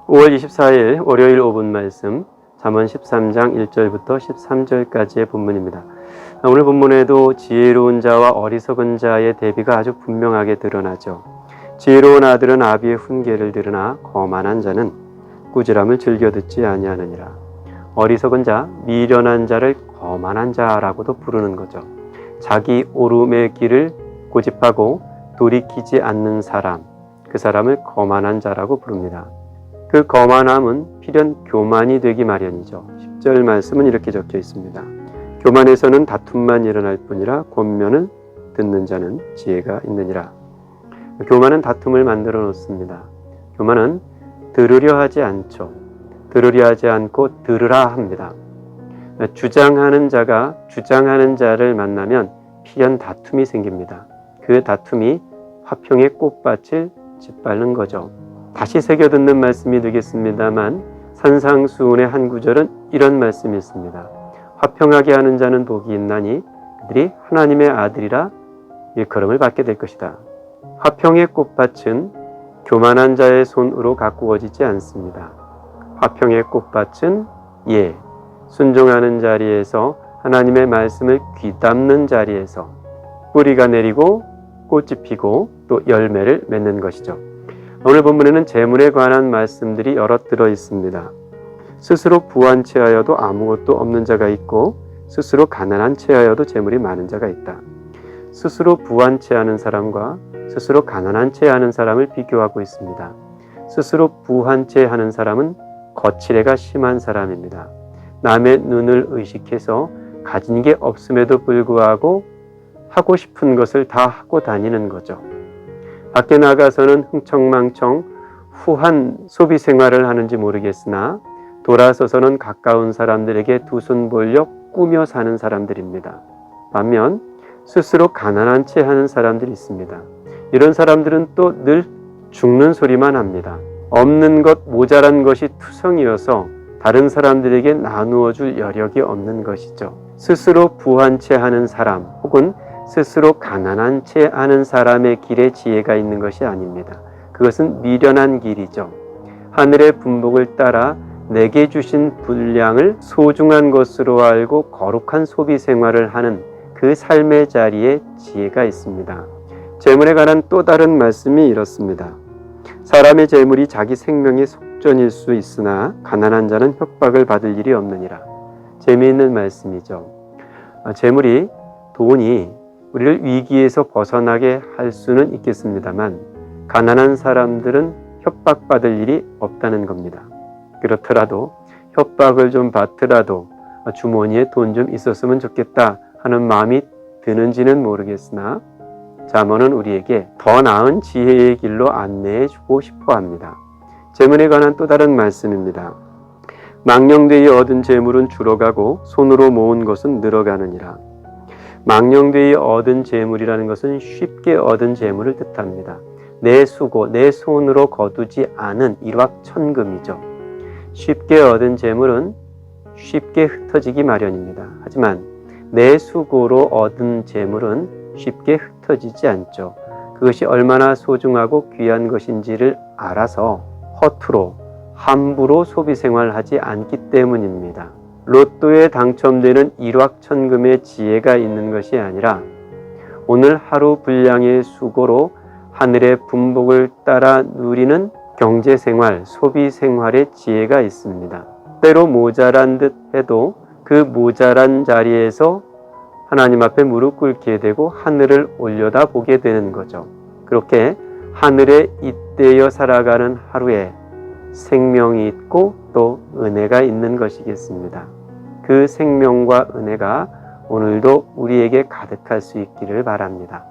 5월 24일 월요일 5분 말씀 잠언 13장 1절부터 13절까지의 본문입니다. 오늘 본문에도 지혜로운 자와 어리석은 자의 대비가 아주 분명하게 드러나죠. 지혜로운 아들은 아비의 훈계를 들으나 거만한 자는 꾸지람을 즐겨 듣지 아니하느니라. 어리석은 자, 미련한 자를 거만한 자라고도 부르는 거죠. 자기 오름의 길을 고집하고 돌이키지 않는 사람, 그 사람을 거만한 자라고 부릅니다. 그 거만함은 필연 교만이 되기 마련이죠. 10절 말씀은 이렇게 적혀 있습니다. 교만에서는 다툼만 일어날 뿐이라 권면을 듣는 자는 지혜가 있느니라. 교만은 다툼을 만들어 놓습니다. 교만은 들으려 하지 않죠. 들으려 하지 않고 들으라 합니다. 주장하는 자가 주장하는 자를 만나면 필연 다툼이 생깁니다. 그 다툼이 화평의 꽃밭을 짓밟는 거죠. 다시 새겨듣는 말씀이 되겠습니다만 산상수훈의 한 구절은 이런 말씀이 있습니다. 화평하게 하는 자는 복이 있나니 그들이 하나님의 아들이라 일컬음을 받게 될 것이다. 화평의 꽃밭은 교만한 자의 손으로 가꾸어지지 않습니다. 화평의 꽃밭은 순종하는 자리에서 하나님의 말씀을 귀담는 자리에서 뿌리가 내리고 꽃이 피고 또 열매를 맺는 것이죠. 오늘 본문에는 재물에 관한 말씀들이 여러 들어 있습니다. 스스로 부한 채하여도 아무것도 없는 자가 있고 스스로 가난한 채하여도 재물이 많은 자가 있다. 스스로 부한 채하는 사람과 스스로 가난한 채하는 사람을 비교하고 있습니다. 스스로 부한 채하는 사람은 거칠애가 심한 사람입니다. 남의 눈을 의식해서 가진 게 없음에도 불구하고 하고 싶은 것을 다 하고 다니는 거죠. 밖에 나가서는 흥청망청 후한 소비 생활을 하는지 모르겠으나 돌아서서는 가까운 사람들에게 두 손 벌려 꾸며 사는 사람들입니다. 반면 스스로 가난한 채 하는 사람들이 있습니다. 이런 사람들은 또 늘 죽는 소리만 합니다. 없는 것, 모자란 것이 투성이어서 다른 사람들에게 나누어 줄 여력이 없는 것이죠. 스스로 부한 채 하는 사람 혹은 스스로 가난한 채 하는 사람의 길에 지혜가 있는 것이 아닙니다. 그것은 미련한 길이죠. 하늘의 분복을 따라 내게 주신 분량을 소중한 것으로 알고 거룩한 소비 생활을 하는 그 삶의 자리에 지혜가 있습니다. 재물에 관한 또 다른 말씀이 이렇습니다. 사람의 재물이 자기 생명의 속전일 수 있으나 가난한 자는 협박을 받을 일이 없느니라. 재미있는 말씀이죠. 재물이, 돈이 우리를 위기에서 벗어나게 할 수는 있겠습니다만 가난한 사람들은 협박받을 일이 없다는 겁니다. 그렇더라도 협박을 좀 받더라도 주머니에 돈 좀 있었으면 좋겠다 하는 마음이 드는지는 모르겠으나 잠언은 우리에게 더 나은 지혜의 길로 안내해 주고 싶어 합니다. 재물에 관한 또 다른 말씀입니다. 망령되이 얻은 재물은 줄어가고 손으로 모은 것은 늘어가느니라. 망령되이 얻은 재물이라는 것은 쉽게 얻은 재물을 뜻합니다. 내 수고, 내 손으로 거두지 않은 일확천금이죠. 쉽게 얻은 재물은 쉽게 흩어지기 마련입니다. 하지만 내 수고로 얻은 재물은 쉽게 흩어지지 않죠. 그것이 얼마나 소중하고 귀한 것인지를 알아서 허투루 함부로 소비 생활하지 않기 때문입니다. 로또에 당첨되는 일확천금의 지혜가 있는 것이 아니라 오늘 하루 분량의 수고로 하늘의 분복을 따라 누리는 경제생활, 소비생활의 지혜가 있습니다. 때로 모자란 듯 해도 그 모자란 자리에서 하나님 앞에 무릎 꿇게 되고 하늘을 올려다보게 되는 거죠. 그렇게 하늘에 잇대어 살아가는 하루에 생명이 있고 또 은혜가 있는 것이겠습니다. 그 생명과 은혜가 오늘도 우리에게 가득할 수 있기를 바랍니다.